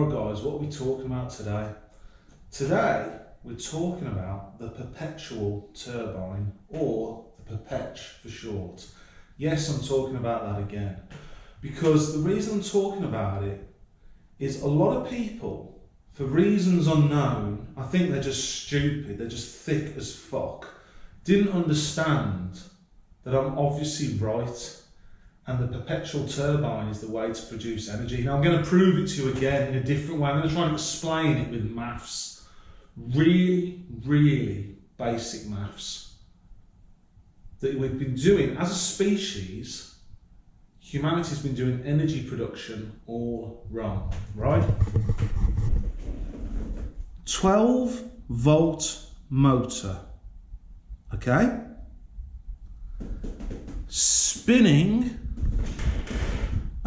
Alright guys, what are we talking about today? Today we're talking about the perpetual turbine, or the Perpet for short. Yes, I'm talking about that again, because the reason I'm talking about it is a lot of people, for reasons unknown, I think they're just stupid, they're just thick as fuck, didn't understand that I'm obviously right, and the perpetual turbine is the way to produce energy. Now I'm going to prove it to you again in a different way. I'm going to try and explain it with maths. Really, really basic maths that we've been doing as a species. Humanity's been doing energy production all wrong, right? 12-volt motor, okay? Spinning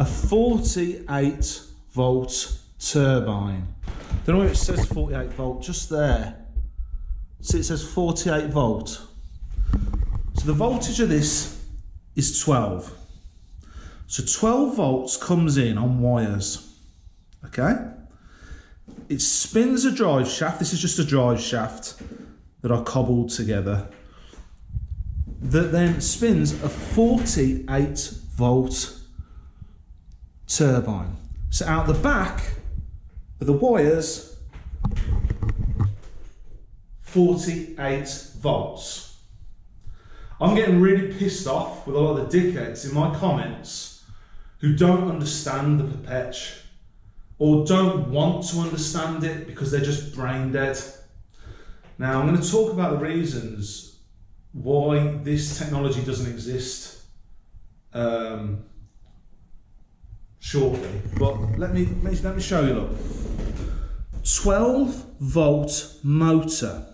a 48-volt turbine. Don't know where it says 48 volt, just there. See, it says 48 volt. So the voltage of this is 12. So 12 volts comes in on wires, okay? It spins a drive shaft. This is just a drive shaft that I cobbled together, that then spins a 48-volt turbine. So out the back of the wires, 48 volts. I'm getting really pissed off with a lot of the dickheads in my comments who don't understand the Perpet, or don't want to understand it because they're just brain dead. Now I'm going to talk about the reasons why this technology doesn't exist shortly, but let me show you. Look, 12-volt motor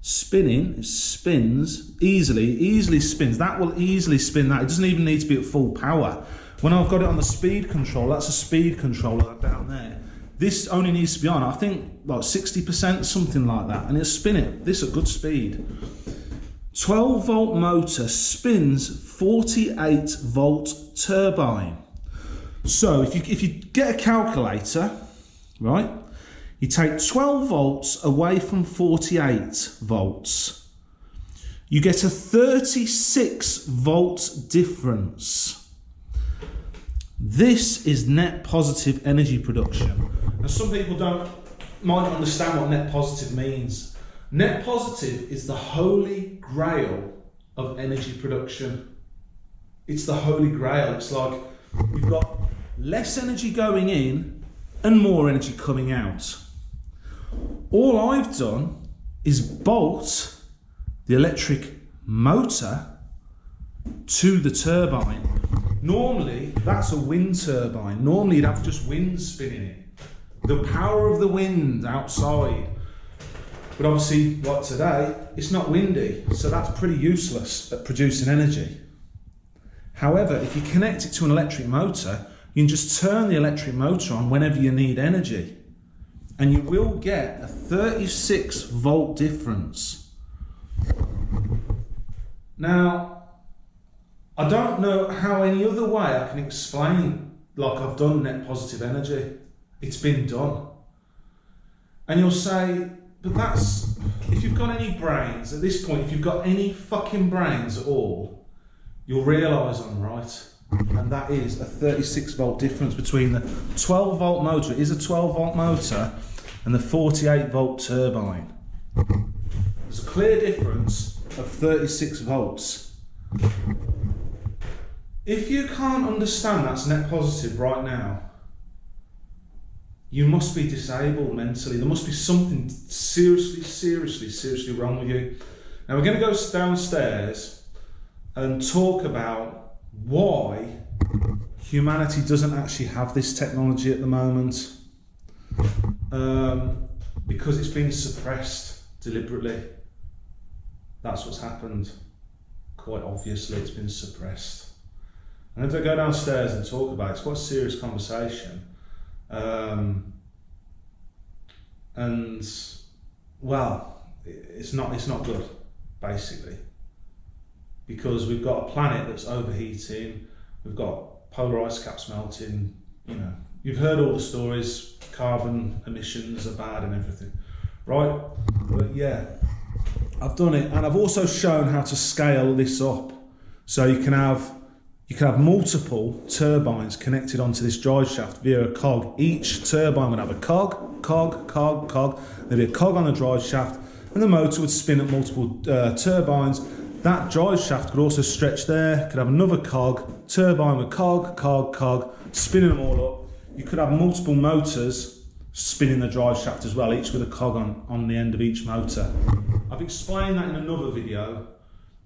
spinning. It spins easily spins. That will easily spin that. It doesn't even need to be at full power. When I've got it on the speed control, that's a speed controller down there. This only needs to be on, I think, like 60%, something like that, and it'll spin it. This at good speed. 12-volt motor spins 48-volt turbine. So if you get a calculator, right, you take 12 volts away from 48 volts, you get a 36-volt difference. This is net positive energy production. Now some people might not understand what net positive means. Net positive is the holy grail of energy production. It's the holy grail. It's like you've got less energy going in and more energy coming out. All I've done is bolt the electric motor to the turbine. Normally, that's a wind turbine. Normally, you'd have just wind spinning it. The power of the wind outside. But obviously, like today, it's not windy, so that's pretty useless at producing energy. However, if you connect it to an electric motor, you can just turn the electric motor on whenever you need energy, and you will get a 36-volt difference. Now, I don't know how any other way I can explain, like I've done net positive energy. It's been done. And you'll say, but that's, if you've got any brains, at this point, if you've got any fucking brains at all, you'll realise I'm right. And that is a 36-volt difference between the 12-volt motor, it is a 12-volt motor, and the 48-volt turbine. There's a clear difference of 36 volts. If you can't understand that's net positive right now, you must be disabled mentally. There must be something seriously wrong with you. Now we're going to go downstairs and talk about why humanity doesn't actually have this technology at the moment. Because it's been suppressed deliberately. That's what's happened. Quite obviously, it's been suppressed. I'm going to go downstairs and talk about it. It's quite a serious conversation. And well, it's not good, basically, because we've got a planet that's overheating, we've got polar ice caps melting, you know, You've heard all the stories, carbon emissions are bad and everything, right? But yeah, I've done it, and I've also shown how to scale this up. So you can have multiple turbines connected onto this drive shaft via a cog. Each turbine would have a cog. There'd be a cog on the drive shaft, and the motor would spin at multiple turbines. That drive shaft could also stretch there, could have another cog, turbine with cog, spinning them all up. You could have multiple motors spinning the drive shaft as well, each with a cog on the end of each motor. I've explained that in another video,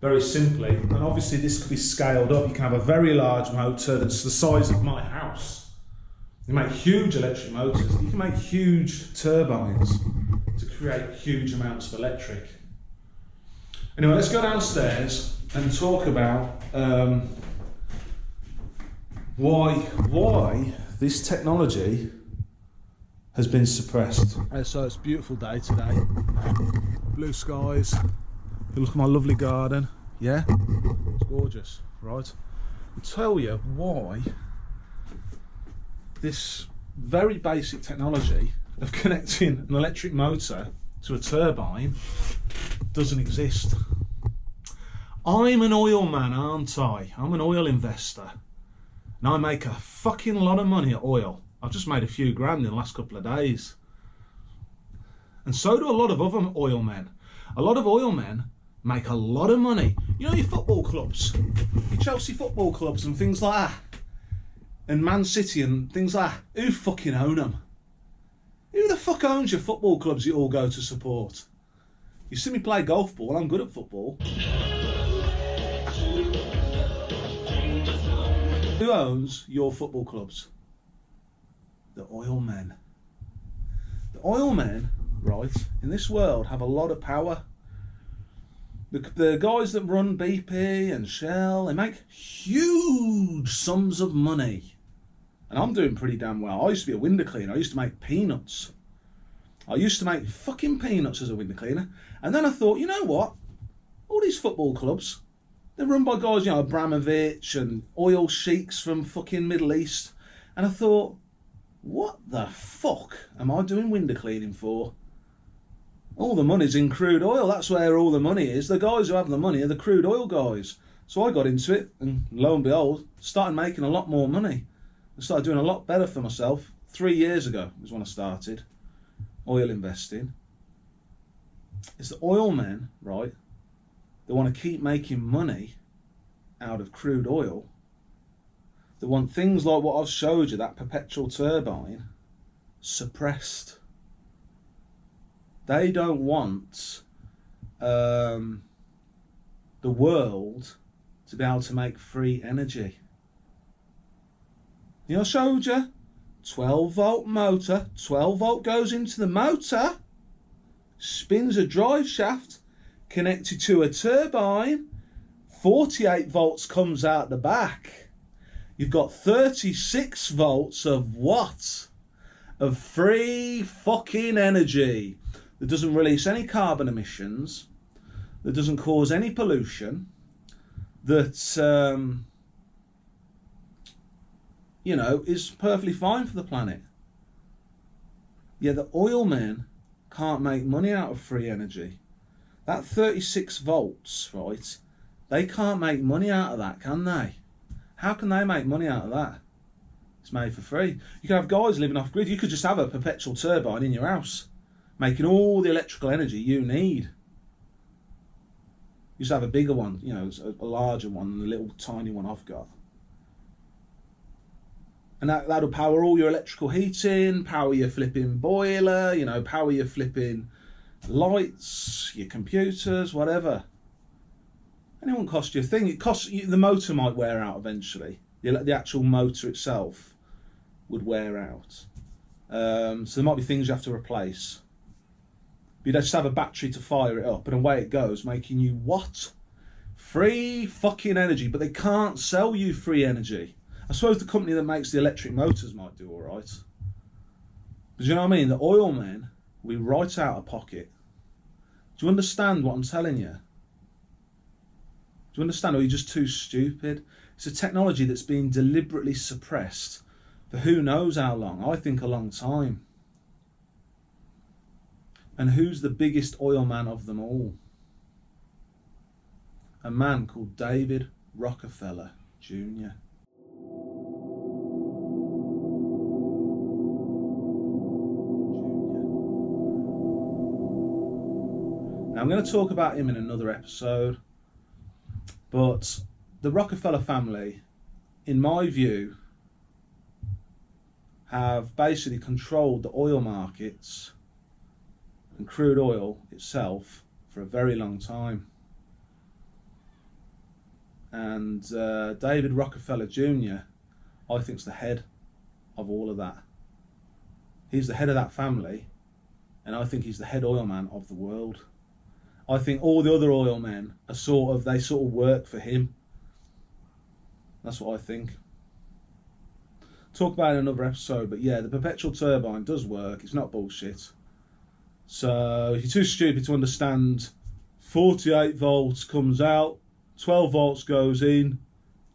very simply, and obviously this could be scaled up. You can have a very large motor that's the size of my house. You make huge electric motors, you can make huge turbines to create huge amounts of electric. Anyway, let's go downstairs and talk about why this technology has been suppressed. So it's a beautiful day today. Blue skies. Look at my lovely garden. Yeah, it's gorgeous, right? I'll tell you why this very basic technology of connecting an electric motor to a turbine doesn't exist. I'm an oil man, aren't I? I'm an oil investor. And I make a fucking lot of money at oil. I've just made a few grand in the last couple of days. And so do a lot of other oil men. A lot of oil men make a lot of money. You know your football clubs, your Chelsea football clubs and things like that, and Man City and things like that. Who fucking own them? Who the fuck owns your football clubs you all go to support? You see me play golf ball, I'm good at football. Who owns your football clubs? The oil men. The oil men, right, in this world have a lot of power. The guys that run BP and Shell, they make huge sums of money. And I'm doing pretty damn well. I used to be a window cleaner. I used to make peanuts. I used to make fucking peanuts as a window cleaner. And then I thought, you know what? All these football clubs, they're run by guys, you know, Abramovich and oil sheiks from fucking Middle East. And I thought, what the fuck am I doing window cleaning for? All the money's in crude oil. That's where all the money is. The guys who have the money are the crude oil guys. So I got into it, and lo and behold, started making a lot more money. I started doing a lot better for myself. 3 years ago was when I started oil investing. It's the oil men, right? They want to keep making money out of crude oil. They want things like what I've showed you, that perpetual turbine, suppressed. They don't want the world to be able to make free energy. You know, I showed you 12 volt motor, 12 volt goes into the motor, spins a drive shaft connected to a turbine, 48 volts comes out the back. You've got 36 volts of what? Of free fucking energy that doesn't release any carbon emissions, that doesn't cause any pollution, that you know, is perfectly fine for the planet. Yeah, the oil men can't make money out of free energy. That 36 volts, right? They can't make money out of that, can they? How can they make money out of that? It's made for free. You can have guys living off grid. You could just have a perpetual turbine in your house, making all the electrical energy you need. You just have a bigger one, you know, a larger one than the little tiny one I've got. And that'll power all your electrical heating, power your flipping boiler, you know, power your flipping lights, your computers, whatever. And it won't cost you a thing. It costs you, the motor might wear out eventually. The actual motor itself would wear out. So there might be things you have to replace. You'd just have a battery to fire it up, and away it goes, making you what? Free fucking energy. But they can't sell you free energy. I suppose the company that makes the electric motors might do all right. But you know what I mean? The oil men will be right out of pocket. Do you understand what I'm telling you? Do you understand? Or are you just too stupid? It's a technology that's being deliberately suppressed for who knows how long. I think a long time. And who's the biggest oil man of them all? A man called David Rockefeller Jr. Now, I'm going to talk about him in another episode, but the Rockefeller family, in my view, have basically controlled the oil markets and crude oil itself for a very long time. And David Rockefeller Jr, I think, is the head of all of that. He's the head of that family, and I think he's the head oil man of the world. I think all the other oil men are sort of work for him. That's what I think. Talk about it in another episode, but yeah, the Perpetual Turbine does work. It's not bullshit. So if you're too stupid to understand, 48 volts comes out, 12 volts goes in,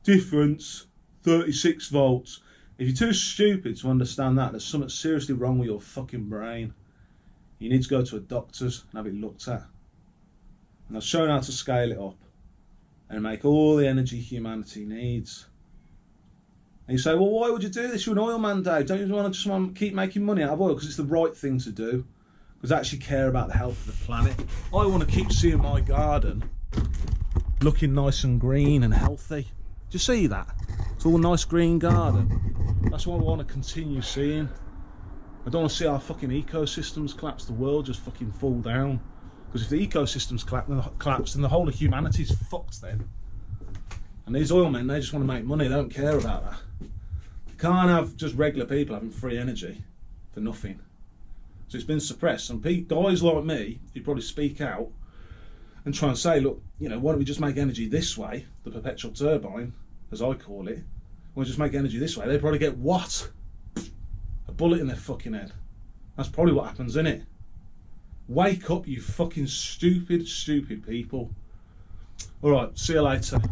difference 36 volts. If you're too stupid to understand that, there's something seriously wrong with your fucking brain. You need to go to a doctor's and have it looked at. And I've shown how to scale it up and make all the energy humanity needs. And you say, well, why would you do this? You're an oil man, Dave. Don't you want to keep making money out of oil? Because it's the right thing to do. Because I actually care about the health of the planet. I want to keep seeing my garden looking nice and green and healthy. Do you see that? It's all a nice green garden. That's what I want to continue seeing. I don't want to see our fucking ecosystems collapse, the world just fucking fall down. Because if the ecosystems collapse, then the whole of humanity's fucked then. And these oil men, they just want to make money. They don't care about that. You can't have just regular people having free energy for nothing. So it's been suppressed. And guys like me, who probably speak out and try and say, look, you know, why don't we just make energy this way, the Perpetual Turbine, as I call it. Why don't we just make energy this way? They probably get what? A bullet in their fucking head. That's probably what happens, isn't it? Wake up, you fucking stupid, stupid people. Alright, see you later.